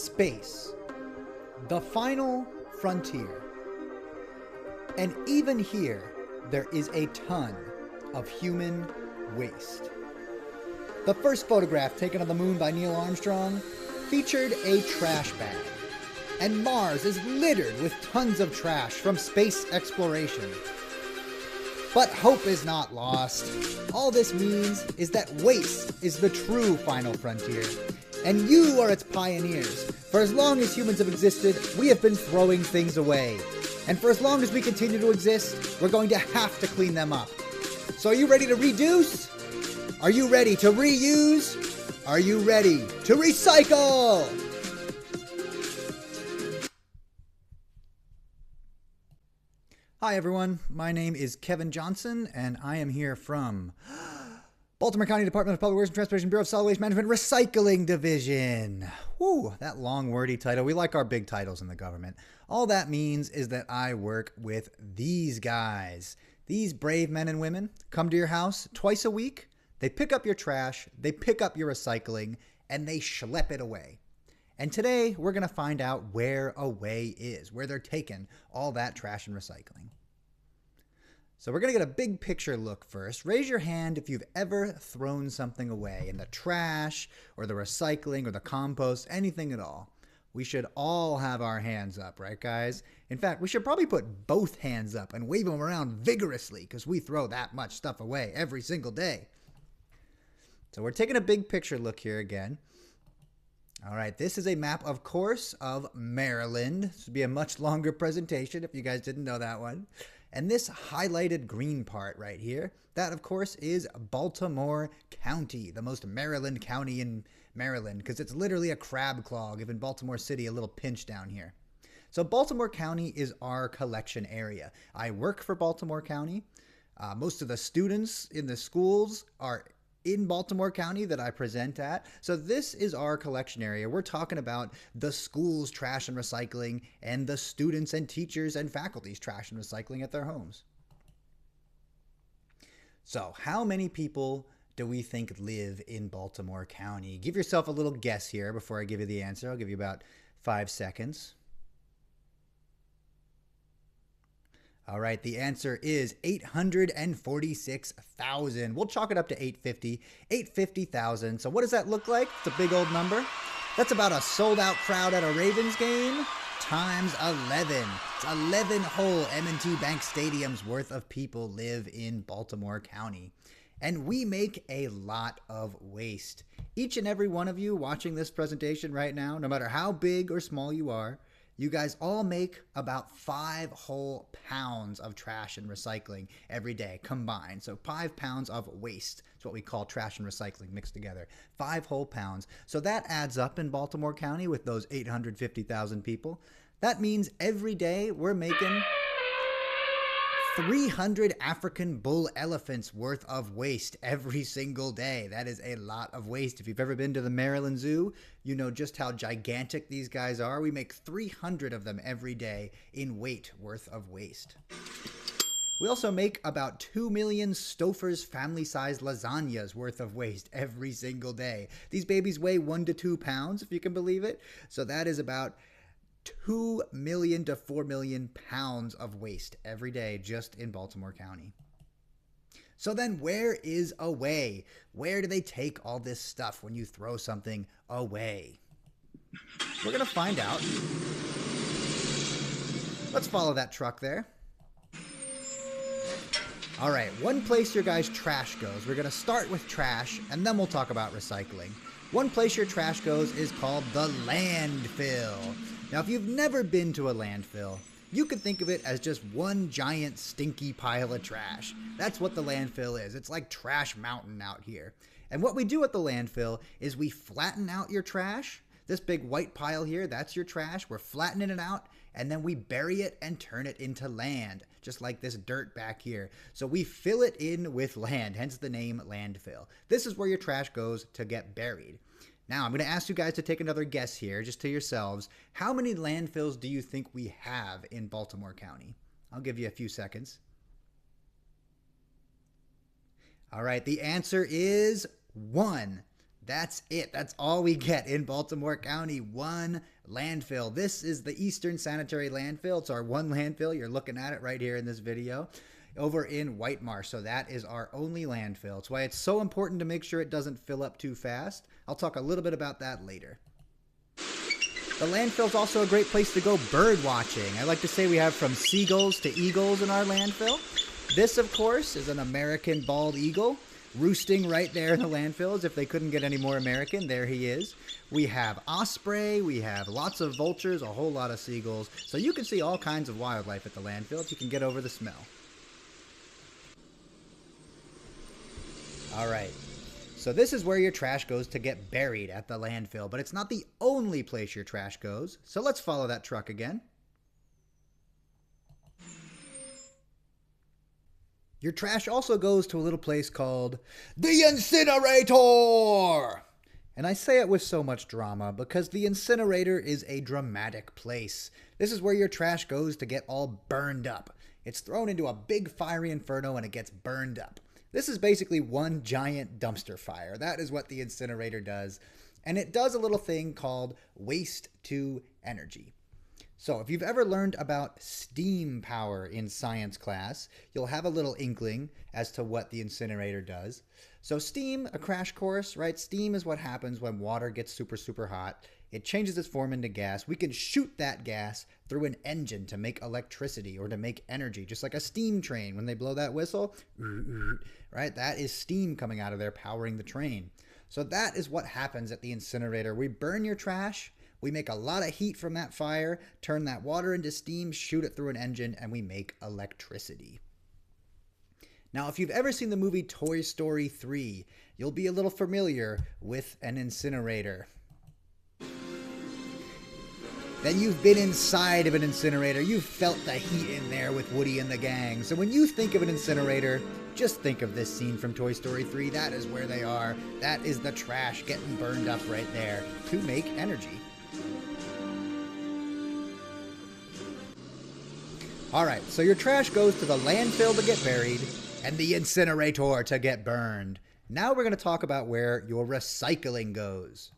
Space, the final frontier. And even here, there is a ton of human waste. The first photograph taken of the moon by Neil Armstrong featured a trash bag. And Mars is littered with tons of trash from space exploration. But hope is not lost. All this means is that waste is the true final frontier. And you are its pioneers. For as long as humans have existed, we have been throwing things away. And for as long as we continue to exist, we're going to have to clean them up. So are you ready to reduce? Are you ready to reuse? Are you ready to recycle? Hi everyone, my name is Kevin Johnson, and I am here from Baltimore County Department of Public Works and Transportation Bureau of Solid Waste Management Recycling Division. Whew, that long wordy title. We like our big titles in the government. All that means is that I work with these guys. These brave men and women come to your house twice a week. They pick up your trash, they pick up your recycling, and they schlep it away. And today we're going to find out where away is, where they're taking all that trash and recycling. So we're going to get a big picture look first. Raise your hand if you've ever thrown something away in the trash or the recycling or the compost, anything at all. We should all have our hands up, right guys? In fact, we should probably put both hands up and wave them around vigorously because we throw that much stuff away every single day. So we're taking a big picture look here again. All right, this is a map, of course, of Maryland. This would be a much longer presentation if you guys didn't know that one. And this highlighted green part right here, that, of course, is Baltimore County, the most Maryland county in Maryland, because it's literally a crab claw, giving Baltimore City a little pinch down here. So Baltimore County is our collection area. I work for Baltimore County. Most of the students in the schools are in Baltimore County that I present at. So this is our collection area. We're talking about the school's trash and recycling and the students and teachers and faculty's trash and recycling at their homes. So how many people do we think live in Baltimore County? Give yourself a little guess here before I give you the answer. I'll give you about 5 seconds. All right, the answer is 846,000. We'll chalk it up to 850. 850,000. So what does that look like? It's a big old number. That's about a sold-out crowd at a Ravens game times 11. It's 11 whole M&T Bank Stadiums worth of people live in Baltimore County. And we make a lot of waste. Each and every one of you watching this presentation right now, no matter how big or small you are, you guys all make about 5 whole pounds of trash and recycling every day combined. So 5 pounds of waste is what we call trash and recycling mixed together. 5 whole pounds. So that adds up in Baltimore County with those 850,000 people. That means every day we're making 300 African bull elephants worth of waste every single day. That is a lot of waste. If you've ever been to the Maryland Zoo, you know just how gigantic these guys are. We make 300 of them every day in weight worth of waste. We also make about 2 million Stouffer's family-sized lasagnas worth of waste every single day. These babies weigh 1 to 2 pounds, if you can believe it. So that is about 2 million to 4 million pounds of waste every day just in Baltimore County. So then where is away? Where do they take all this stuff when you throw something away? We're going to find out. Let's follow that truck there. All right, one place your guys' trash goes. We're going to start with trash, and then we'll talk about recycling. One place your trash goes is called the landfill. Now, if you've never been to a landfill, you could think of it as just one giant stinky pile of trash. That's what the landfill is. It's like Trash Mountain out here. And what we do at the landfill is we flatten out your trash. This big white pile here, that's your trash. We're flattening it out, and then we bury it and turn it into land, just like this dirt back here. So we fill it in with land, hence the name landfill. This is where your trash goes to get buried. Now, I'm going to ask you guys to take another guess here, just to yourselves. How many landfills do you think we have in Baltimore County? I'll give you a few seconds. All right, the answer is 1. That's it. That's all we get in Baltimore County. One landfill. This is the Eastern Sanitary Landfill. It's our one landfill. You're looking at it right here in this video over in White Marsh. So that is our only landfill. It's why it's so important to make sure it doesn't fill up too fast. I'll talk a little bit about that later. The landfill is also a great place to go bird watching. I like to say we have from seagulls to eagles in our landfill. This, of course, is an American bald eagle roosting right there in the landfill, as if they couldn't get any more American. There he is. We have osprey, we have lots of vultures, a whole lot of seagulls. So you can see all kinds of wildlife at the landfill if you can get over the smell. All right. So this is where your trash goes to get buried at the landfill, but it's not the only place your trash goes. So let's follow that truck again. Your trash also goes to a little place called the incinerator. And I say it with so much drama because the incinerator is a dramatic place. This is where your trash goes to get all burned up. It's thrown into a big fiery inferno and it gets burned up. This is basically one giant dumpster fire. That is what the incinerator does. And it does a little thing called waste to energy. So if you've ever learned about steam power in science class, you'll have a little inkling as to what the incinerator does. So steam, a crash course, right? Steam is what happens when water gets super, super hot. It changes its form into gas. We can shoot that gas through an engine to make electricity or to make energy, just like a steam train. When they blow that whistle, right? That is steam coming out of there powering the train. So that is what happens at the incinerator. We burn your trash. We make a lot of heat from that fire, turn that water into steam, shoot it through an engine, and we make electricity. Now, if you've ever seen the movie Toy Story 3, you'll be a little familiar with an incinerator. Then you've been inside of an incinerator. You've felt the heat in there with Woody and the gang. So when you think of an incinerator, just think of this scene from Toy Story 3. That is where they are. That is the trash getting burned up right there to make energy. All right, so your trash goes to the landfill to get buried and the incinerator to get burned. Now we're going to talk about where your recycling goes.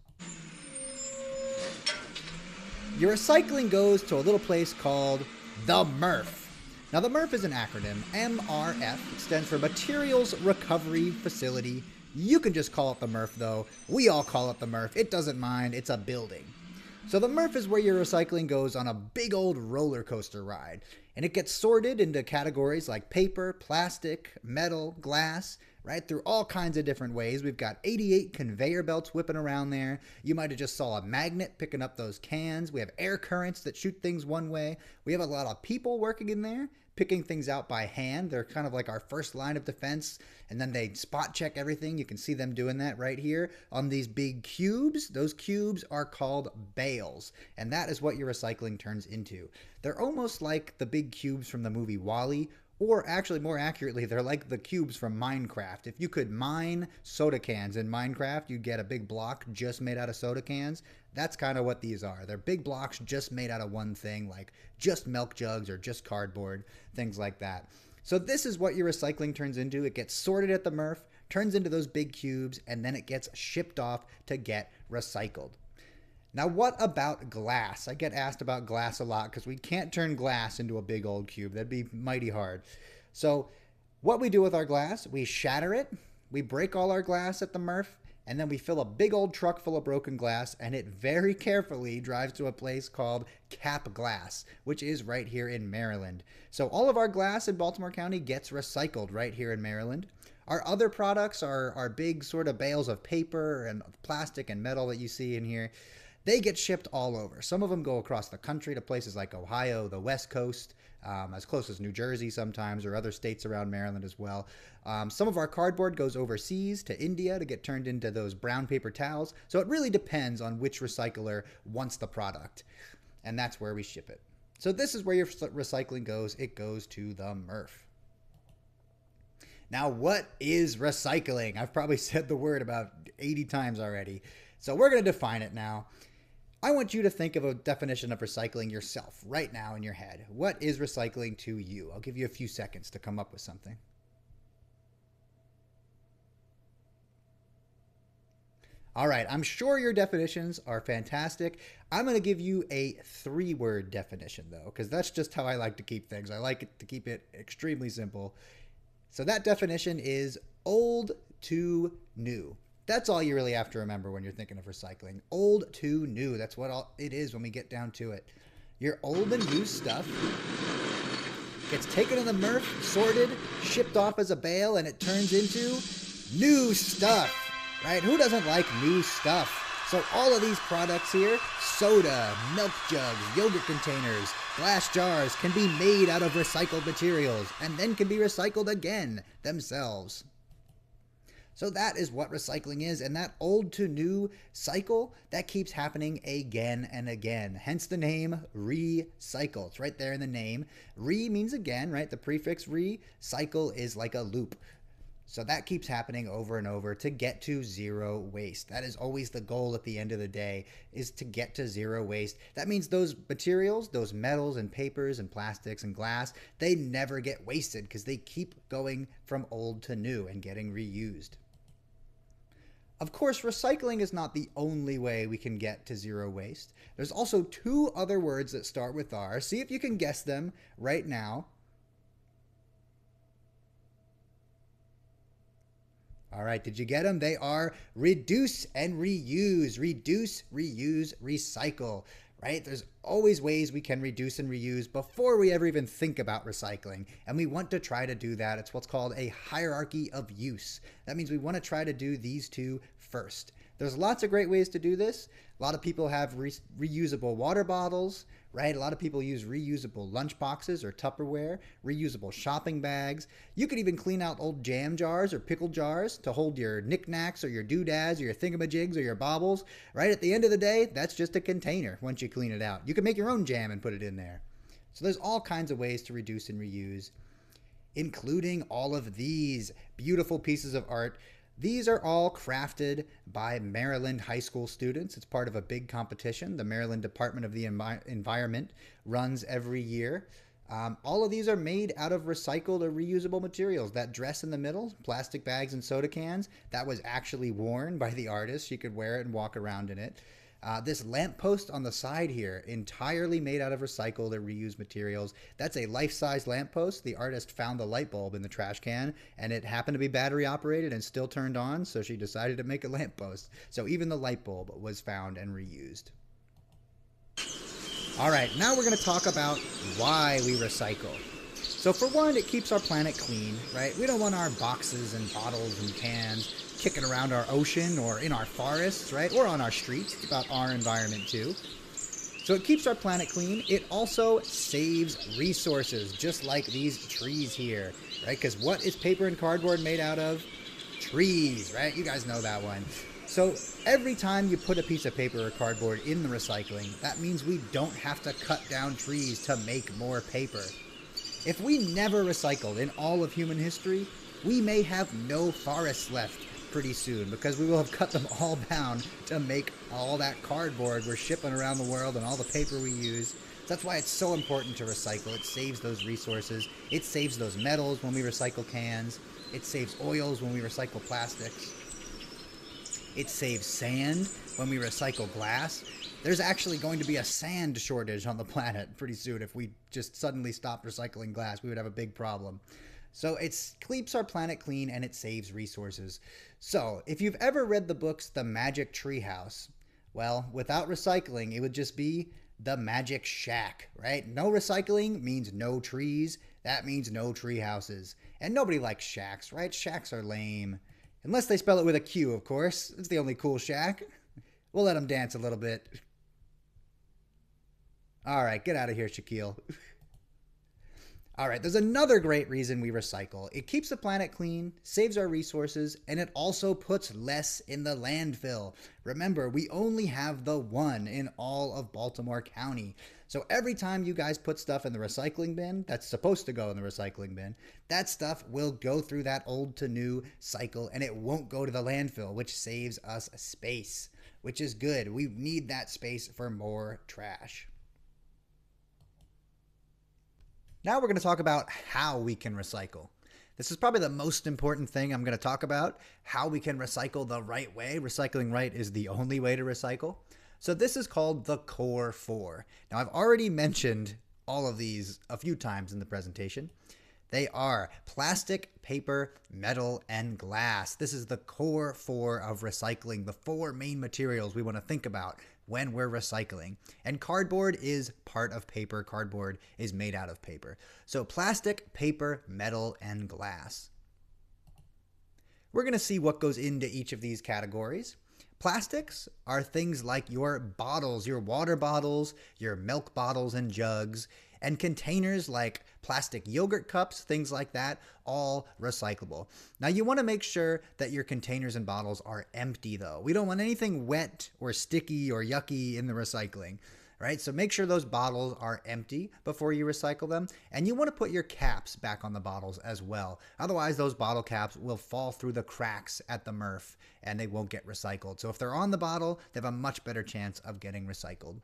Your recycling goes to a little place called the MRF. Now, the MRF is an acronym. MRF stands for Materials Recovery Facility. You can just call it the MRF, though. We all call it the MRF. It doesn't mind. It's a building. So the MRF is where your recycling goes on a big old roller coaster ride. And it gets sorted into categories like paper, plastic, metal, glass, right? Through all kinds of different ways. We've got 88 conveyor belts whipping around there. You might have just saw a magnet picking up those cans. We have air currents that shoot things one way. We have a lot of people working in there, picking things out by hand. They're kind of like our first line of defense, and then they spot check everything. You can see them doing that right here on these big cubes. Those cubes are called bales, and that is what your recycling turns into. They're almost like the big cubes from the movie WALL-E, or actually more accurately, they're like the cubes from Minecraft. If you could mine soda cans in Minecraft, you'd get a big block just made out of soda cans. That's kind of what these are. They're big blocks just made out of one thing, like just milk jugs or just cardboard, things like that. So this is what your recycling turns into. It gets sorted at the MRF, turns into those big cubes, and then it gets shipped off to get recycled. Now, what about glass? I get asked about glass a lot because we can't turn glass into a big old cube. That'd be mighty hard. So what we do with our glass, we shatter it, we break all our glass at the MRF, and then we fill a big old truck full of broken glass, and it very carefully drives to a place called Cap Glass, which is right here in Maryland. So all of our glass in Baltimore County gets recycled right here in Maryland. Our other products are big sort of bales of paper and plastic and metal that you see in here. They get shipped all over. Some of them go across the country to places like Ohio, the West Coast, as close as New Jersey sometimes, or other states around Maryland as well. Some of our cardboard goes overseas to India to get turned into those brown paper towels. So it really depends on which recycler wants the product. And that's where we ship it. So this is where your recycling goes. It goes to the MRF. Now, what is recycling? I've probably said the word about 80 times already. So we're going to define it now. I want you to think of a definition of recycling yourself right now in your head. What is recycling to you? I'll give you a few seconds to come up with something. All right, I'm sure your definitions are fantastic. I'm going to give you a 3-word definition, though, because that's just how I like to keep things. I like to keep it extremely simple. So that definition is old to new. That's all you really have to remember when you're thinking of recycling. Old to new. That's what it is when we get down to it. Your old and new stuff gets taken to the MRF, sorted, shipped off as a bale, and it turns into new stuff, right? Who doesn't like new stuff? So all of these products here, soda, milk jugs, yogurt containers, glass jars, can be made out of recycled materials and then can be recycled again themselves. So that is what recycling is, and that old to new cycle, that keeps happening again and again. Hence the name recycle. It's right there in the name. Re means again, right? The prefix re, cycle is like a loop. So that keeps happening over and over to get to zero waste. That is always the goal at the end of the day, is to get to zero waste. That means those materials, those metals and papers and plastics and glass, they never get wasted because they keep going from old to new and getting reused. Of course, recycling is not the only way we can get to zero waste. There's also 2 other words that start with R. See if you can guess them right now. All right, did you get them? They are reduce and reuse. Reduce, reuse, recycle, right? There's always ways we can reduce and reuse before we ever even think about recycling. And we want to try to do that. It's what's called a hierarchy of use. That means we want to try to do these 2 first. There's lots of great ways to do this. A lot of people have reusable water bottles, right? A lot of people use reusable lunch boxes or Tupperware, reusable shopping bags. You could even clean out old jam jars or pickle jars to hold your knickknacks or your doodads or your thingamajigs or your baubles, right? At the end of the day, that's just a container once you clean it out. You can make your own jam and put it in there. So there's all kinds of ways to reduce and reuse, including all of these beautiful pieces of art. These are all crafted by Maryland high school students. It's part of a big competition the Maryland Department of the Environment runs every year. All of these are made out of recycled or reusable materials. That dress in the middle, plastic bags and soda cans, that was actually worn by the artist. She could wear it and walk around in it. This lamppost on the side here, entirely made out of recycled or reused materials. That's a life-size lamppost. The artist found the light bulb in the trash can, and it happened to be battery operated and still turned on, so she decided to make a lamppost. So even the light bulb was found and reused. All right, now we're going to talk about why we recycle. So for one, it keeps our planet clean, right? We don't want our boxes and bottles and cans kicking around our ocean or in our forests, right? Or on our streets. It's about our environment too. So it keeps our planet clean. It also saves resources, just like these trees here, right? Because what is paper and cardboard made out of? Trees, right? You guys know that one. So every time you put a piece of paper or cardboard in the recycling, that means we don't have to cut down trees to make more paper. If we never recycled in all of human history, we may have no forests left pretty soon because we will have cut them all down to make all that cardboard we're shipping around the world and all the paper we use. So that's why it's so important to recycle. It saves those resources. It saves those metals when we recycle cans. It saves oils when we recycle plastics. It saves sand when we recycle glass. There's actually going to be a sand shortage on the planet pretty soon. If we just suddenly stopped recycling glass, we would have a big problem. So it keeps our planet clean and it saves resources. So if you've ever read the books The Magic Treehouse, well, without recycling, it would just be the Magic Shack, right? No recycling means no trees. That means no tree houses. And nobody likes shacks, right? Shacks are lame. Unless they spell it with a Q, of course. It's the only cool shack. We'll let them dance a little bit. All right, get out of here, Shaquille. All right, there's another great reason we recycle. It keeps the planet clean, saves our resources, and it also puts less in the landfill. Remember, we only have the one in all of Baltimore County. So every time you guys put stuff in the recycling bin that's supposed to go in the recycling bin, that stuff will go through that old to new cycle and it won't go to the landfill, which saves us space, which is good. We need that space for more trash. Now we're going to talk about how we can recycle. This is probably the most important thing I'm going to talk about, how we can recycle the right way. Recycling right is the only way to recycle. So this is called the core four. Now, I've already mentioned all of these a few times in the presentation. They are plastic, paper, metal, and glass. This is the core four of recycling, the four main materials we want to think about when we're recycling. And cardboard is part of paper. Cardboard is made out of paper. So plastic, paper, metal, and glass. We're going to see what goes into each of these categories. Plastics are things like your bottles, your water bottles, your milk bottles and jugs, and containers like plastic yogurt cups, things like that, all recyclable. Now you want to make sure that your containers and bottles are empty though. We don't want anything wet or sticky or yucky in the recycling, right? So make sure those bottles are empty before you recycle them. And you want to put your caps back on the bottles as well. Otherwise, those bottle caps will fall through the cracks at the MRF and they won't get recycled. So if they're on the bottle, they have a much better chance of getting recycled.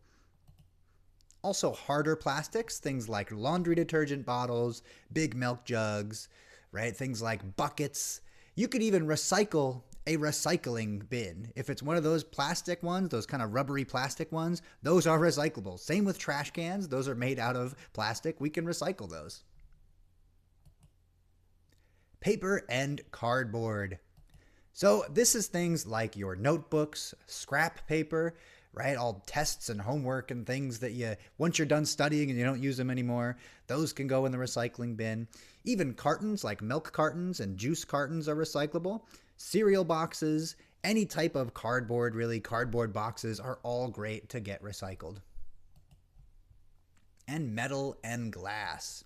Also harder plastics, things like laundry detergent bottles, big milk jugs, right? Things like buckets. You could even recycle a recycling bin. If it's one of those plastic ones, those kind of rubbery plastic ones, those are recyclable. Same with trash cans. Those are made out of plastic. We can recycle those. Paper and cardboard. So this is things like your notebooks, scrap paper, right? All tests and homework and things that once you're done studying and you don't use them anymore, those can go in the recycling bin. Even cartons like milk cartons and juice cartons are recyclable. Cereal boxes, any type of cardboard, really, cardboard boxes are all great to get recycled. And metal and glass.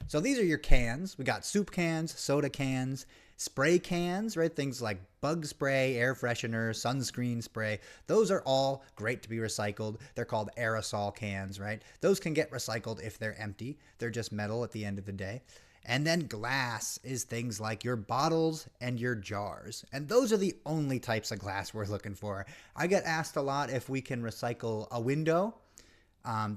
So these are your cans. We got soup cans, soda cans, spray cans, right? Things like bug spray, air freshener, sunscreen spray. Those are all great to be recycled. They're called aerosol cans, right? Those can get recycled if they're empty. They're just metal at the end of the day. And then glass is things like your bottles and your jars. And those are the only types of glass we're looking for. I get asked a lot if we can recycle a window.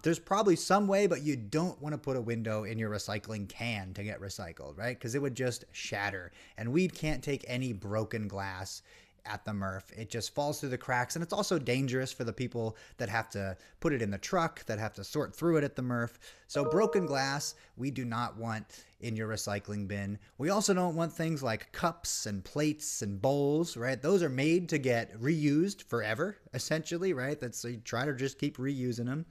There's probably some way, but you don't want to put a window in your recycling can to get recycled, right? Because it would just shatter. And we can't take any broken glass at the MRF. It just falls through the cracks. And it's also dangerous for the people that have to put it in the truck, that have to sort through it at the MRF. So broken glass, we do not want in your recycling bin. We also don't want things like cups and plates and bowls, right? Those are made to get reused forever, essentially, right? So you try to just keep reusing them.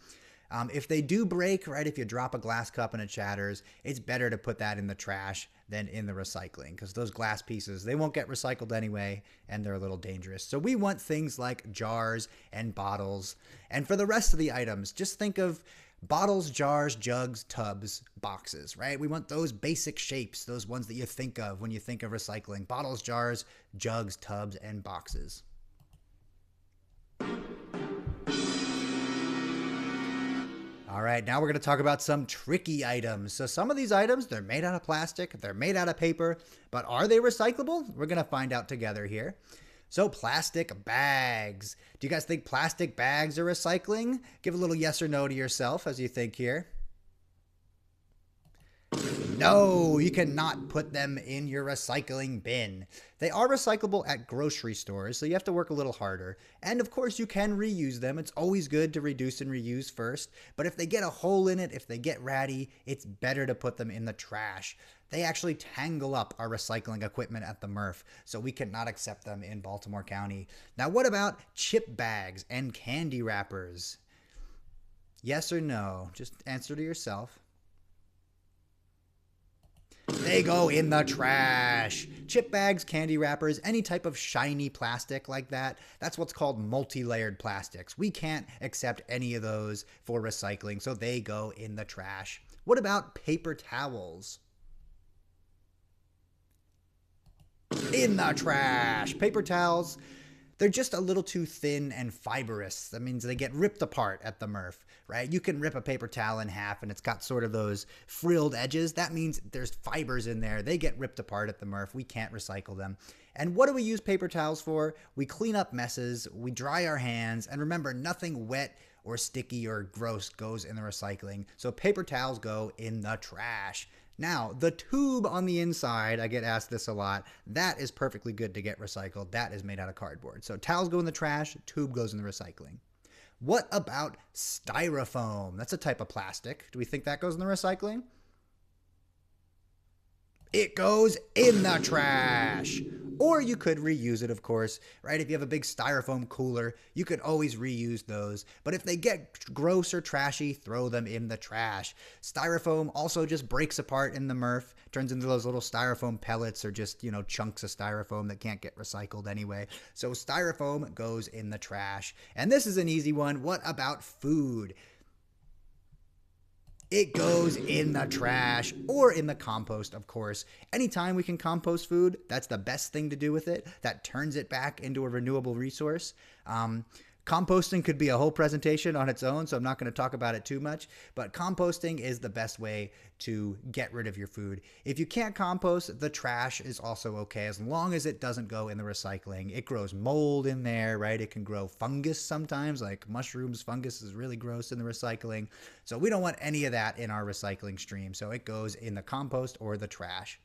If they do break, right, if you drop a glass cup and it shatters, it's better to put that in the trash than in the recycling because those glass pieces, they won't get recycled anyway and they're a little dangerous. So we want things like jars and bottles. And for the rest of the items, just think of bottles, jars, jugs, tubs, boxes, right? We want those basic shapes, those ones that you think of when you think of recycling. Bottles, jars, jugs, tubs, and boxes. All right, now we're going to talk about some tricky items. So some of these items, they're made out of plastic, they're made out of paper, but are they recyclable? We're going to find out together here. So plastic bags. Do you guys think plastic bags are recycling? Give a little yes or no to yourself as you think here. No, you cannot put them in your recycling bin. They are recyclable at grocery stores, so you have to work a little harder. And of course, you can reuse them. It's always good to reduce and reuse first. But if they get a hole in it, if they get ratty, it's better to put them in the trash. They actually tangle up our recycling equipment at the MRF, so we cannot accept them in Baltimore County. Now, what about chip bags and candy wrappers? Yes or no? Just answer to yourself. They go in the trash. Chip bags, candy wrappers, any type of shiny plastic like that, that's what's called multi-layered plastics. We can't accept any of those for recycling, so they go in the trash. What about paper towels? In the trash. Paper towels, they're just a little too thin and fibrous. That means they get ripped apart at the MRF, right? You can rip a paper towel in half and it's got sort of those frilled edges. That means there's fibers in there. They get ripped apart at the MRF. We can't recycle them. And what do we use paper towels for? We clean up messes, we dry our hands, and remember, nothing wet or sticky or gross goes in the recycling. So paper towels go in the trash. Now, the tube on the inside, I get asked this a lot, that is perfectly good to get recycled. That is made out of cardboard. So towels go in the trash, tube goes in the recycling. What about styrofoam? That's a type of plastic. Do we think that goes in the recycling? It goes in the trash. Or you could reuse it, of course, right? If you have a big styrofoam cooler, you could always reuse those. But if they get gross or trashy, throw them in the trash. Styrofoam also just breaks apart in the MRF, turns into those little styrofoam pellets or just, chunks of styrofoam that can't get recycled anyway. So styrofoam goes in the trash. And this is an easy one. What about food? It goes in the trash or in the compost, of course. Anytime we can compost food, that's the best thing to do with it. That turns it back into a renewable resource. Composting could be a whole presentation on its own, so I'm not going to talk about it too much. But composting is the best way to get rid of your food. If you can't compost, the trash is also okay as long as it doesn't go in the recycling. It grows mold in there, right? It can grow fungus sometimes, like mushrooms. Fungus is really gross in the recycling. So we don't want any of that in our recycling stream. So it goes in the compost or the trash.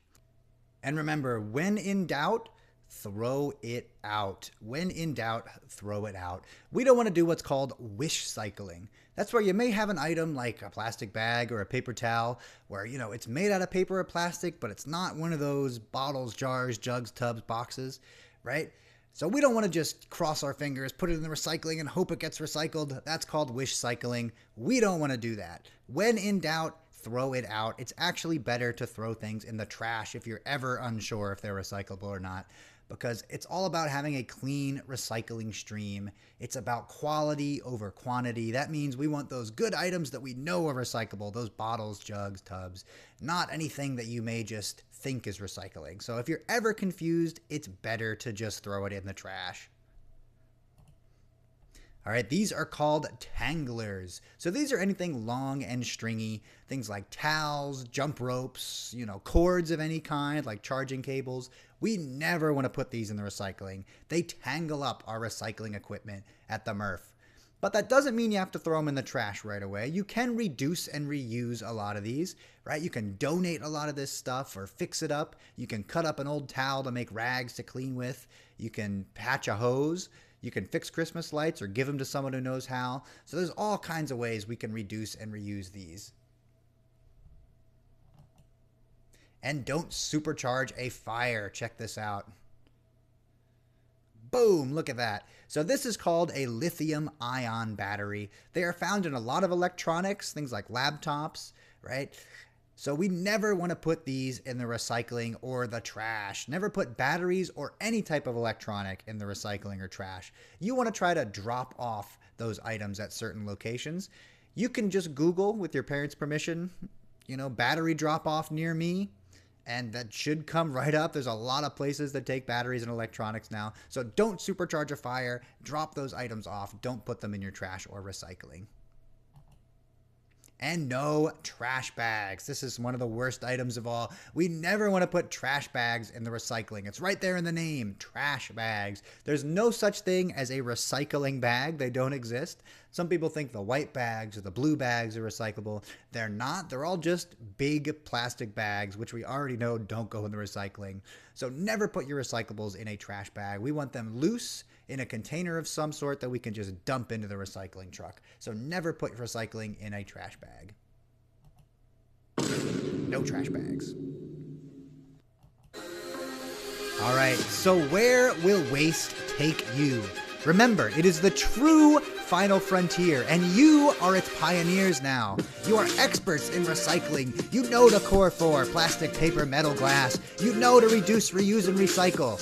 And remember, when in doubt, throw it out. When in doubt, throw it out. We don't want to do what's called wish cycling. That's where you may have an item like a plastic bag or a paper towel where, it's made out of paper or plastic, but it's not one of those bottles, jars, jugs, tubs, boxes, right? So we don't want to just cross our fingers, put it in the recycling and hope it gets recycled. That's called wish cycling. We don't want to do that. When in doubt, throw it out. It's actually better to throw things in the trash if you're ever unsure if they're recyclable or not, because it's all about having a clean recycling stream. It's about quality over quantity. That means we want those good items that we know are recyclable, those bottles, jugs, tubs, not anything that you may just think is recycling. So if you're ever confused, it's better to just throw it in the trash. All right, these are called tanglers. So these are anything long and stringy, things like towels, jump ropes, cords of any kind, like charging cables. We never want to put these in the recycling. They tangle up our recycling equipment at the MRF. But that doesn't mean you have to throw them in the trash right away. You can reduce and reuse a lot of these, right? You can donate a lot of this stuff or fix it up. You can cut up an old towel to make rags to clean with. You can patch a hose. You can fix Christmas lights or give them to someone who knows how. So there's all kinds of ways we can reduce and reuse these. And don't supercharge a fire. Check this out. Boom, look at that. So this is called a lithium-ion battery. They are found in a lot of electronics, things like laptops, right? So we never want to put these in the recycling or the trash. Never put batteries or any type of electronic in the recycling or trash. You want to try to drop off those items at certain locations. You can just Google, with your parents' permission, battery drop off near me, and that should come right up. There's a lot of places that take batteries and electronics now. So don't supercharge a fire. Drop those items off. Don't put them in your trash or recycling. And no trash bags. This is one of the worst items of all. We never want to put trash bags in the recycling. It's right there in the name, trash bags. There's no such thing as a recycling bag. They don't exist. Some people think the white bags or the blue bags are recyclable. They're not. They're all just big plastic bags, which we already know don't go in the recycling. So never put your recyclables in a trash bag. We want them loose in a container of some sort that we can just dump into the recycling truck. So never put recycling in a trash bag. No trash bags. All right, so where will waste take you? Remember, it is the true final frontier, and you are its pioneers now. You are experts in recycling. You know the core four: plastic, paper, metal, glass. You know to reduce, reuse, and recycle.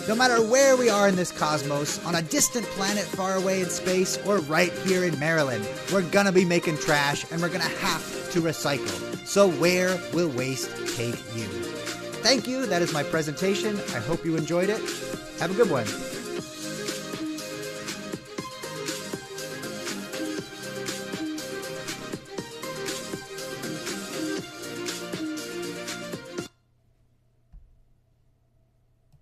No matter where we are in this cosmos, on a distant planet far away in space, or right here in Maryland, we're gonna be making trash, and we're gonna have to recycle. So where will waste take you? Thank you. That is my presentation. I hope you enjoyed it. Have a good one.